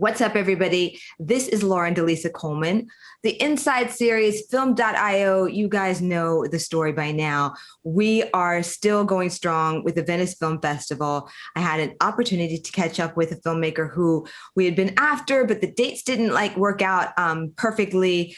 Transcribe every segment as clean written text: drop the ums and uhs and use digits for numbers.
What's up, everybody? This is Lauren Delisa Coleman. The Inside series, Film.io, you guys know the story by now. We are still going strong with the Venice Film Festival. I had an opportunity to catch up with a filmmaker who we had been after, but the dates didn't work out perfectly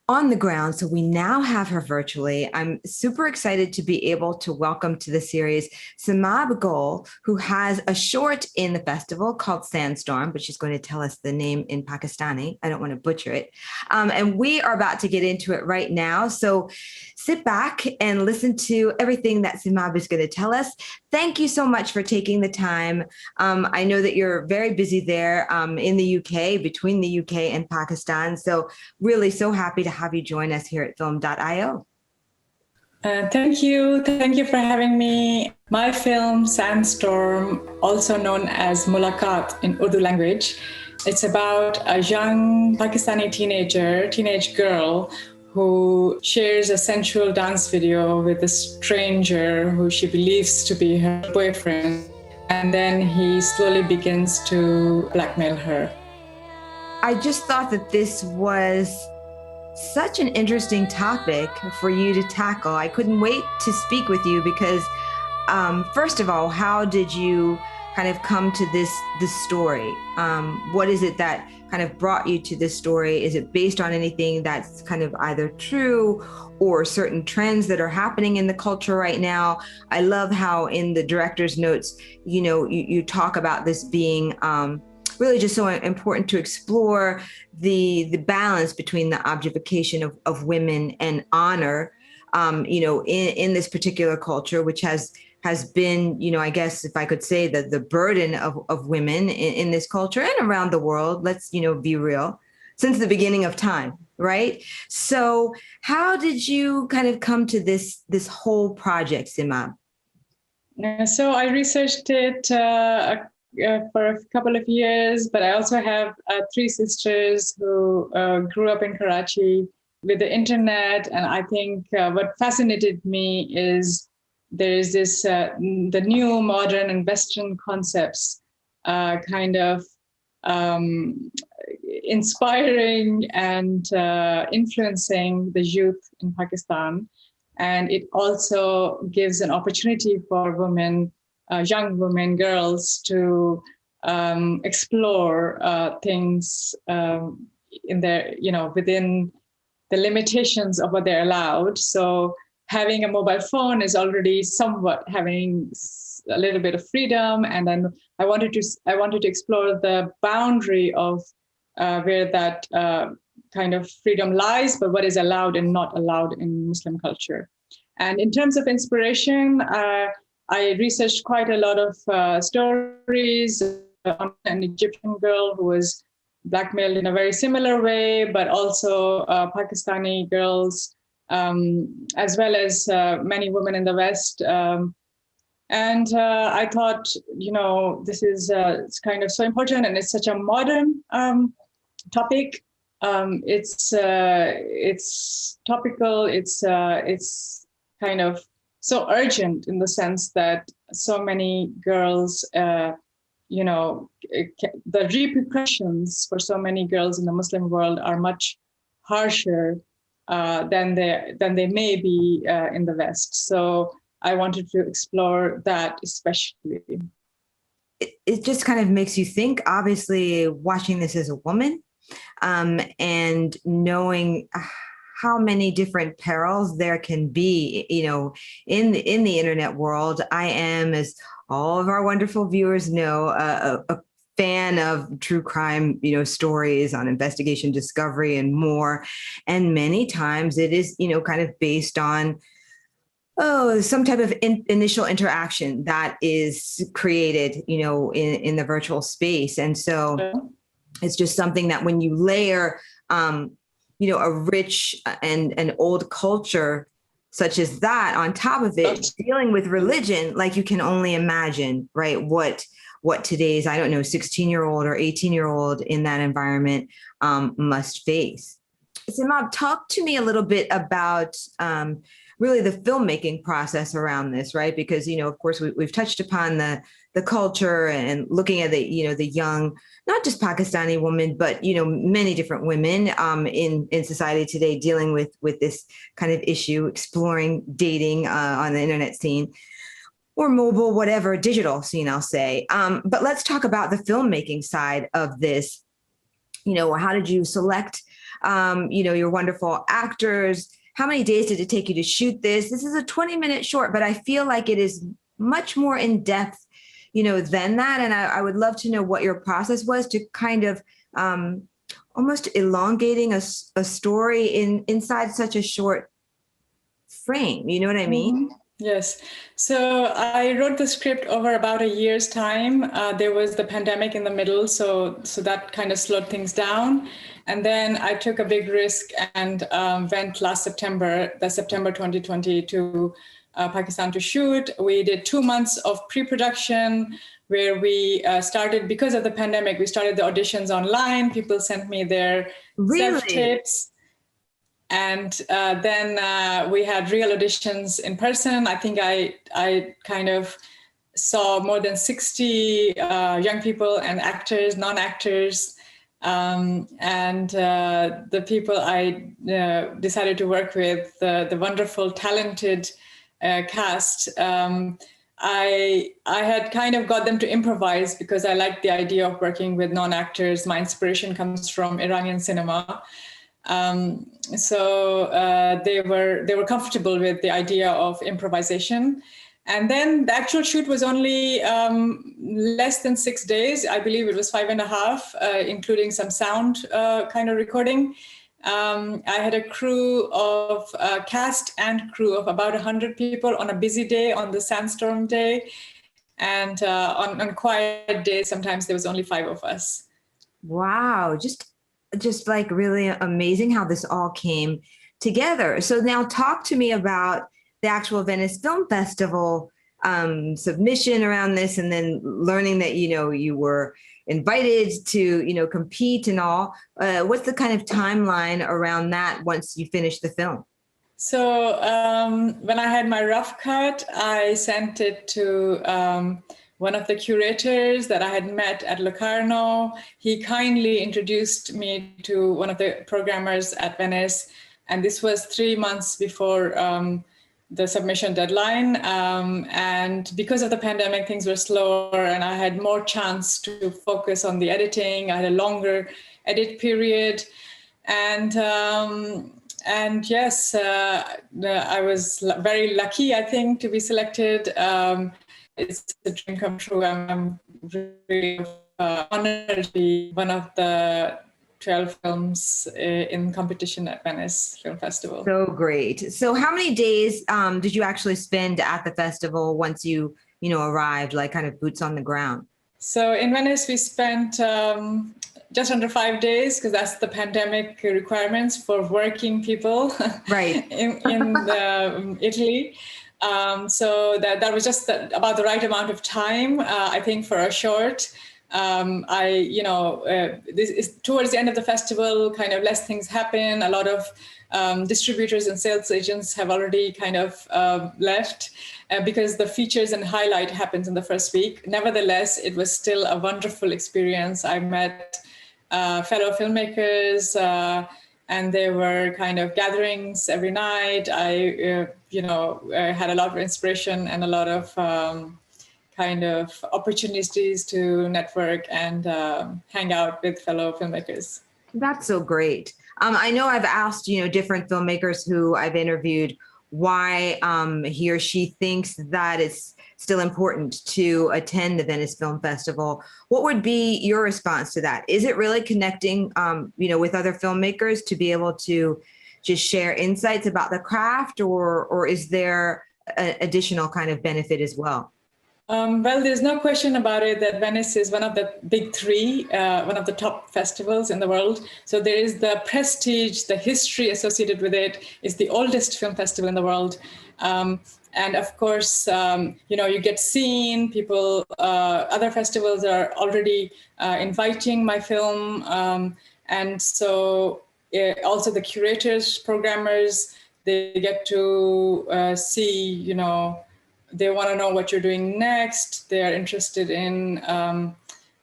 on the ground. So we now have her virtually. I'm super excited to be able to welcome to the series Simab Gul, who has a short in the festival called Sandstorm, but she's going to tell us the name in Pakistani. I don't want to butcher it. And we are about to get into it right now. So sit back and listen to everything that Simab is going to tell us. Thank you so much for taking the time. I know that you're very busy there in the UK, between the UK and Pakistan. So really so happy to have you join us here at film.io. Thank you. Thank you for having me. My film, Sandstorm, also known as Mulaqat in Urdu language, it's about a young Pakistani teenage girl who shares a sensual dance video with a stranger who she believes to be her boyfriend. And then he slowly begins to blackmail her. I just thought that this was such an interesting topic for you to tackle. I couldn't wait to speak with you because, first of all, how did you kind of come to this story? What is it that kind of brought you to this story? Is it based on anything that's kind of either true or certain trends that are happening in the culture right now? I love how in the director's notes, you talk about this being really just so important to explore the balance between the objectification of women and honor, in this particular culture, which has been, I guess if I could say that the burden of women in this culture and around the world, let's, be real, since the beginning of time, right? So how did you kind of come to this whole project, Simab? So I researched it for a couple of years, but I also have three sisters who grew up in Karachi with the internet. And I think what fascinated me is there is this, the new modern and Western concepts kind of inspiring and influencing the youth in Pakistan. And it also gives an opportunity for women, young women, girls to explore things in their, within the limitations of what they're allowed. So having a mobile phone is already somewhat having a little bit of freedom. And then I wanted to explore the boundary of where that kind of freedom lies, but what is allowed and not allowed in Muslim culture. And in terms of inspiration, I researched quite a lot of stories on an Egyptian girl who was blackmailed in a very similar way, but also Pakistani girls, as well as many women in the West. And I thought, this is it's kind of so important, and it's such a modern topic. It's topical. It's kind of so urgent in the sense that so many girls, the repercussions for so many girls in the Muslim world are much harsher than they may be in the West. So I wanted to explore that especially. It just kind of makes you think, obviously, watching this as a woman and knowing how many different perils there can be, in the internet world. I am, as all of our wonderful viewers know, a fan of true crime, stories on investigation, discovery, and more. And many times it is, kind of based on some type of initial interaction that is created, in the virtual space. And so it's just something that when you layer, a rich and an old culture such as that on top of it, dealing with religion, like you can only imagine, right? What today's, 16-year-old or 18-year-old in that environment must face. Simab, talk to me a little bit about really the filmmaking process around this, right? Because, of course, we've touched upon the culture and looking at the young, not just Pakistani women, but, many different women in society today dealing with this kind of issue, exploring dating on the internet scene or mobile, whatever, digital scene, I'll say. But let's talk about the filmmaking side of this. How did you select, your wonderful actors? How many days did it take you to shoot this? This is a 20-minute short, but I feel like it is much more in depth, than that. And I would love to know what your process was to kind of almost elongating a story inside such a short frame. You know what I mean? Yes. So I wrote the script over about a year's time. There was the pandemic in the middle, so that kind of slowed things down. And then I took a big risk and went last September, the September 2020, to Pakistan to shoot. We did 2 months of pre-production where we started, because of the pandemic, we started the auditions online. People sent me their self-tapes. And then we had real auditions in person. I think I kind of saw more than 60 young people and actors, non-actors. And the people I decided to work with, the wonderful, talented cast, I had kind of got them to improvise because I liked the idea of working with non-actors. My inspiration comes from Iranian cinema. So they were comfortable with the idea of improvisation. And then the actual shoot was only less than 6 days. I believe it was 5.5, including some sound kind of recording. I had a crew of cast and crew of about 100 people on a busy day, on the Sandstorm day. And on quiet days, sometimes there was only 5 of us. Wow. Just like really amazing how this all came together. So now talk to me about the actual Venice Film Festival submission around this, and then learning that, you were invited to, compete and all. What's the kind of timeline around that once you finish the film? So when I had my rough cut, I sent it to one of the curators that I had met at Locarno. He kindly introduced me to one of the programmers at Venice. And this was 3 months before the submission deadline. And because of the pandemic, things were slower and I had more chance to focus on the editing. I had a longer edit period. And yes, I was very lucky, I think, to be selected. It's a dream come true. I'm really honored to be one of the 12 films in competition at Venice Film Festival. So great. So how many days did you actually spend at the festival once you arrived, like kind of boots on the ground? So in Venice, we spent just under 5 days, because that's the pandemic requirements for working people, right? in Italy. So that was just about the right amount of time, I think, for a short. This is towards the end of the festival, kind of less things happen. A lot of distributors and sales agents have already kind of left because the features and highlight happens in the first week. Nevertheless, it was still a wonderful experience. I met fellow filmmakers, and there were kind of gatherings every night. I had a lot of inspiration and a lot of kind of opportunities to network and hang out with fellow filmmakers. That's so great. I know I've asked, different filmmakers who I've interviewed why he or she thinks that it's still important to attend the Venice Film Festival. What would be your response to that? Is it really connecting, with other filmmakers to be able to just share insights about the craft, or is there an additional kind of benefit as well? Well, there's no question about it that Venice is one of the big three, one of the top festivals in the world. So there is the prestige, the history associated with it. It's the oldest film festival in the world. And of course, you get seen, people, other festivals are already inviting my film. And so also the curators, programmers, They get to see, they want to know what you're doing next. They are interested in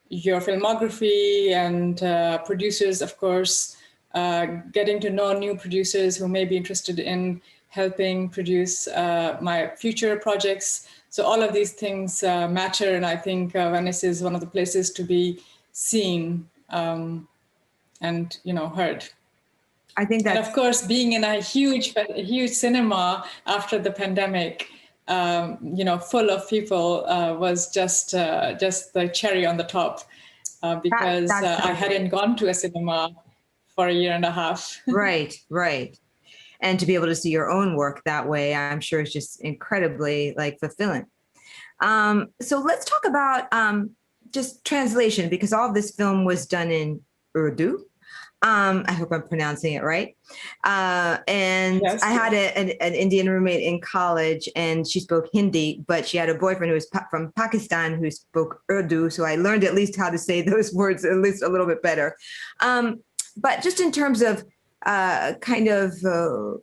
your filmography, and producers, of course, getting to know new producers who may be interested in helping produce my future projects. So all of these things matter, and I think Venice is one of the places to be seen and heard. I think And that's of course, being in a huge cinema after the pandemic, full of people, was just the cherry on the top, because that's so I hadn't great. gone to a cinema for a year and a half. Right, right. And to be able to see your own work that way, I'm sure is just incredibly like fulfilling. So let's talk about just translation, because all of this film was done in Urdu. I hope I'm pronouncing it right. And Yes, I had an Indian roommate in college, and she spoke Hindi, but she had a boyfriend who was from Pakistan who spoke Urdu. So I learned at least how to say those words at least a little bit better. But just in terms of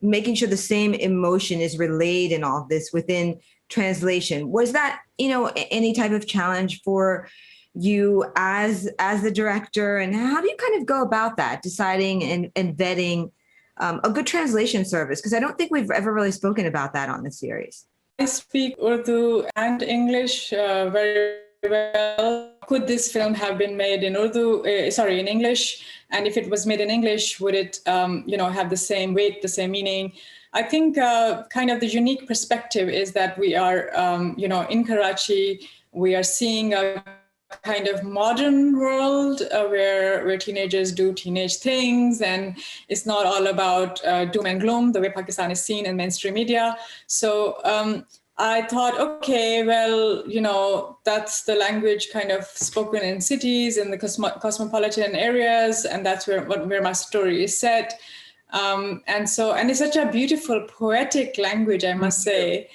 making sure the same emotion is relayed in all of this within translation, was that any type of challenge for you as the director, and how do you kind of go about that, deciding and vetting a good translation service? Because I don't think we've ever really spoken about that on the series. I speak Urdu and English very well. Could this film have been made in in English? And if it was made in English, would it, have the same weight, the same meaning? I think kind of the unique perspective is that we are, in Karachi, we are seeing a kind of modern world where teenagers do teenage things, and it's not all about doom and gloom the way Pakistan is seen in mainstream media. So I thought, okay, well, that's the language kind of spoken in cities, in the cosmopolitan areas, and that's where my story is set. And it's such a beautiful, poetic language, I must say,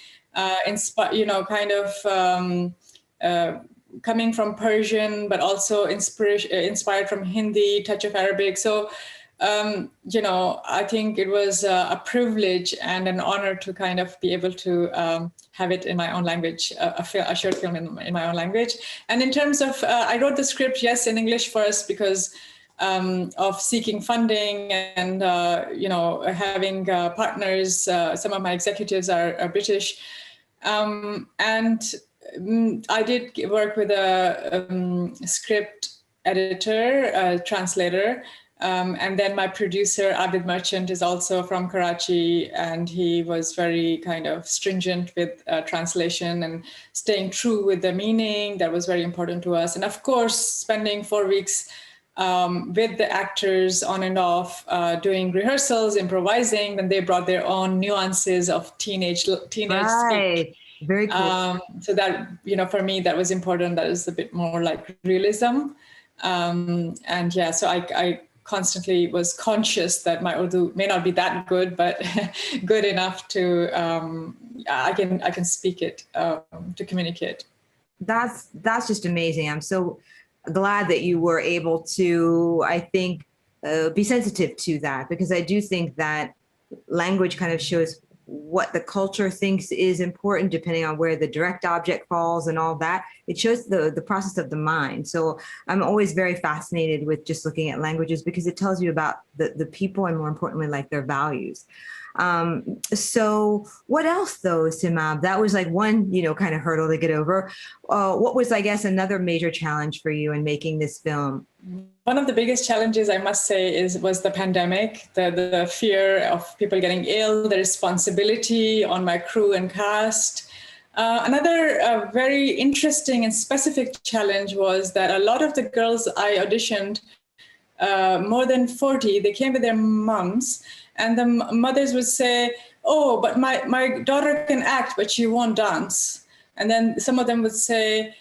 coming from Persian, but also inspired from Hindi, touch of Arabic. So, I think it was a privilege and an honor to kind of be able to have it in my own language, a short film in my own language. And in terms of, I wrote the script, yes, in English first, because of seeking funding and, having partners. Some of my executives are British. I did work with a script editor, a translator, and then my producer, Abid Merchant, is also from Karachi, and he was very kind of stringent with translation and staying true with the meaning. That was very important to us. And of course, spending 4 weeks with the actors on and off, doing rehearsals, improvising, then they brought their own nuances of teenage Right. speak. Very cool. So that, for me, that was important. That is a bit more like realism. So I constantly was conscious that my Urdu may not be that good, but good enough to, I can speak it, to communicate. That's just amazing. I'm so glad that you were able to, I think, be sensitive to that, because I do think that language kind of shows what the culture thinks is important, depending on where the direct object falls and all that. It shows the process of the mind. So I'm always very fascinated with just looking at languages, because it tells you about the people, and more importantly, like their values. So what else though, Simab? That was like one, kind of hurdle to get over. What was, I guess, another major challenge for you in making this film? One of the biggest challenges, I must say, was the pandemic, the fear of people getting ill, the responsibility on my crew and cast. Another very interesting and specific challenge was that a lot of the girls I auditioned, more than 40, they came with their moms, and the mothers would say, oh, but my daughter can act, but she won't dance. And then some of them would say,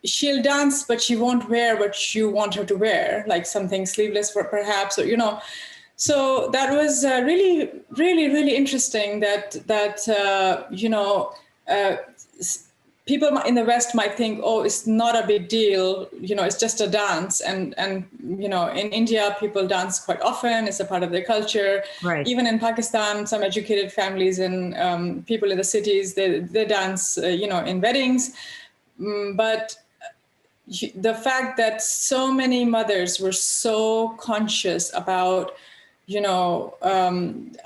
she'll dance, but she won't wear what you want her to wear, like something sleeveless perhaps, or, So that was really, really, really interesting that people in the West might think, oh, it's not a big deal, it's just a dance. And in India, people dance quite often. It's a part of their culture. Right. Even in Pakistan, some educated families and people in the cities, they dance, in weddings. But the fact that so many mothers were so conscious about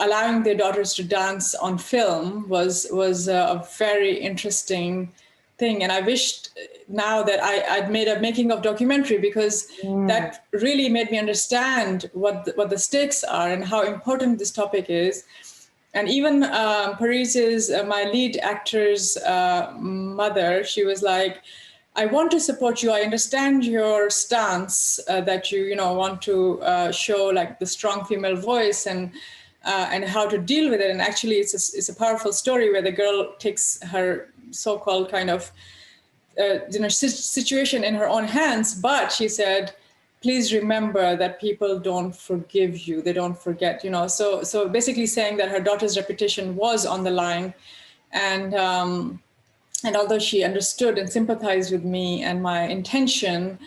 allowing their daughters to dance on film was a very interesting thing. And I wished now that I'd made a making of documentary, because that really made me understand what the stakes are and how important this topic is. And even Paris's, my lead actor's mother, she was like, I want to support you. I understand your stance that you want to show like the strong female voice and how to deal with it. And actually, it's a powerful story where the girl takes her so-called kind of situation in her own hands. But she said, please remember that people don't forgive you. They don't forget. So basically saying that her daughter's reputation was on the line, and although she understood and sympathized with me and my intention,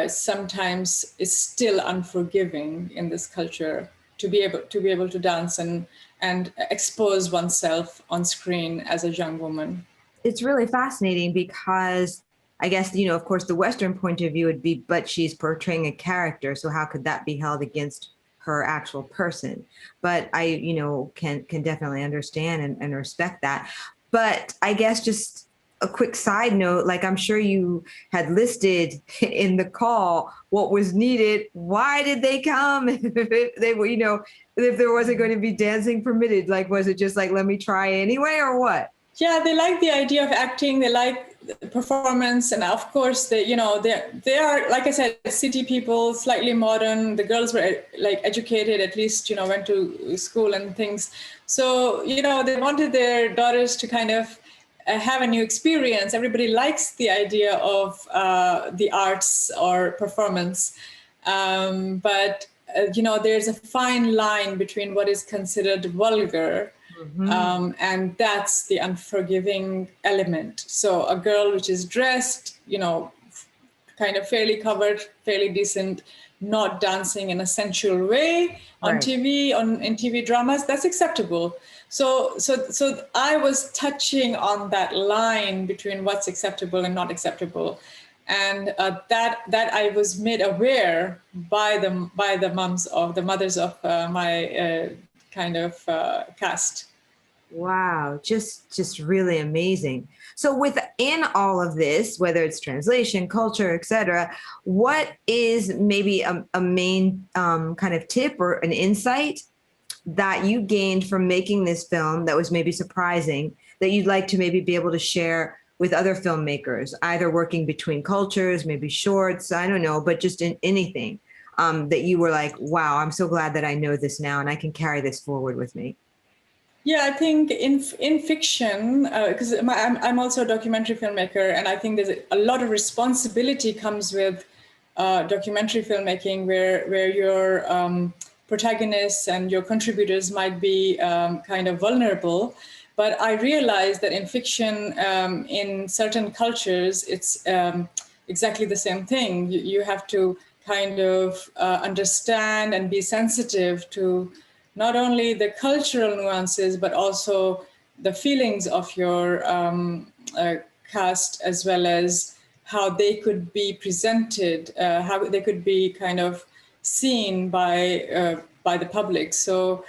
sometimes it's still unforgiving in this culture to be able to dance and expose oneself on screen as a young woman. It's really fascinating because I guess, of course, the Western point of view would be, but she's portraying a character. So how could that be held against her actual person? But I, can definitely understand and respect that. But I guess just a quick side note, like I'm sure you had listed in the call what was needed. Why did they come? If they were, if there wasn't going to be dancing permitted, like, was it just like, let me try anyway, or what? Yeah, they like the idea of acting. They like the performance, and of course, they are, like I said, city people, slightly modern. The girls were like educated, at least went to school and things. So they wanted their daughters to kind of have a new experience. Everybody likes the idea of the arts or performance, but there's a fine line between what is considered vulgar. And that's the unforgiving element. So a girl which is dressed, kind of fairly covered, fairly decent, not dancing in a sensual way on TV, in TV dramas, that's acceptable. So I was touching on that line between what's acceptable and not acceptable. And that I was made aware by the mothers of my kind of cast. Wow, just really amazing. So within all of this, whether it's translation, culture, etc., what is maybe a main kind of tip or an insight that you gained from making this film that was maybe surprising, that you'd like to maybe be able to share with other filmmakers, either working between cultures, maybe shorts, I don't know, but just in anything that you were like, wow, I'm so glad that I know this now and I can carry this forward with me? Yeah, I think in fiction, because I'm also a documentary filmmaker, and I think there's a lot of responsibility comes with documentary filmmaking, where your protagonists and your contributors might be kind of vulnerable. But I realized that in fiction, in certain cultures, it's exactly the same thing. You have to kind of understand and be sensitive to not only the cultural nuances, but also the feelings of your cast, as well as how they could be presented, how they could be kind of seen by the public. So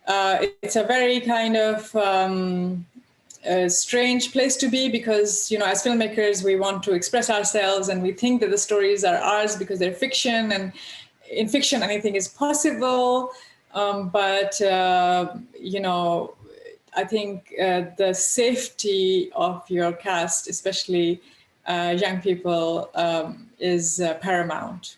it's a very kind of a strange place to be, because as filmmakers we want to express ourselves and we think that the stories are ours because they're fiction, and in fiction anything is possible. But I think the safety of your cast, especially young people, is paramount.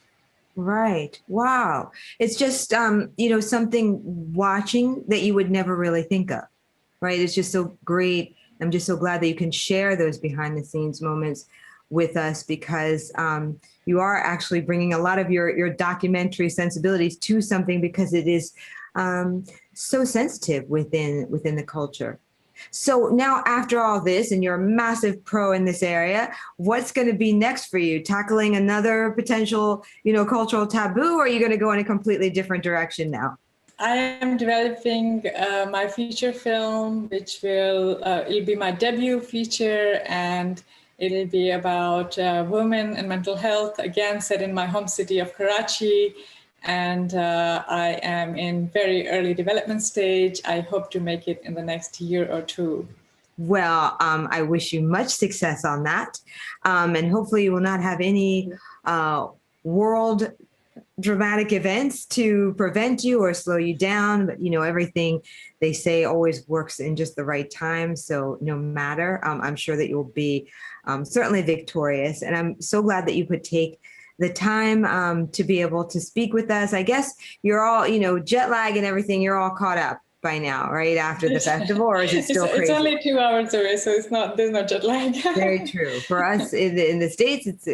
Right. Wow. It's just, something watching that you would never really think of, right? It's just so great. I'm just so glad that you can share those behind the scenes moments with us, because you are actually bringing a lot of your documentary sensibilities to something, because it is so sensitive within the culture. So now, after all this, and you're a massive pro in this area, what's going to be next for you? Tackling another potential, cultural taboo, or are you going to go in a completely different direction now? I am developing my feature film, which it'll be my debut feature, and it'll be about women and mental health, again, set in my home city of Karachi. And I am in very early development stage. I hope to make it in the next year or two. Well, I wish you much success on that. And hopefully you will not have any world dramatic events to prevent you or slow you down. But, everything they say always works in just the right time. So no matter, I'm sure that you'll be certainly victorious. And I'm so glad that you could take the time to be able to speak with us. I guess you're all, jet lag and everything, you're all caught up by now, right? After the festival, or is it still crazy? It's only 2 hours away, so there's no jet lag. Very true. For us in the States, it's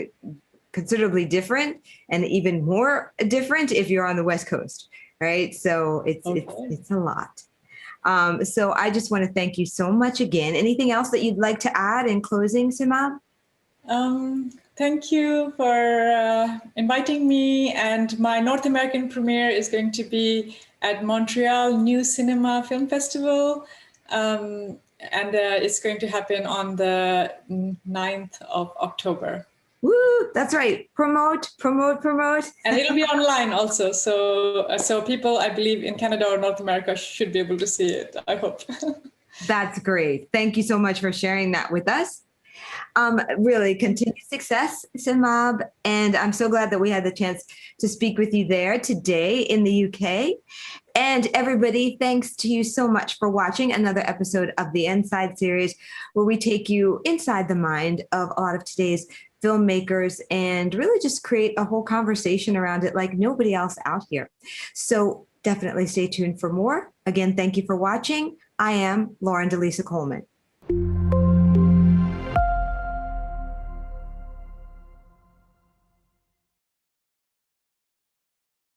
considerably different, and even more different if you're on the West Coast, right? So it's a lot. So I just want to thank you so much again. Anything else that you'd like to add in closing, Simab? Thank you for inviting me. And my North American premiere is going to be at Montreal New Cinema Film Festival. And it's going to happen on the 9th of October. Woo, that's right. Promote. And it'll be online also. So people, I believe, in Canada or North America should be able to see it, I hope. That's great. Thank you so much for sharing that with us. Really continued success, Simab. And I'm so glad that we had the chance to speak with you there today in the UK. And everybody, thanks to you so much for watching another episode of the Inside series, where we take you inside the mind of a lot of today's filmmakers and really just create a whole conversation around it like nobody else out here. So definitely stay tuned for more. Again, thank you for watching. I am Lauren DeLisa Coleman.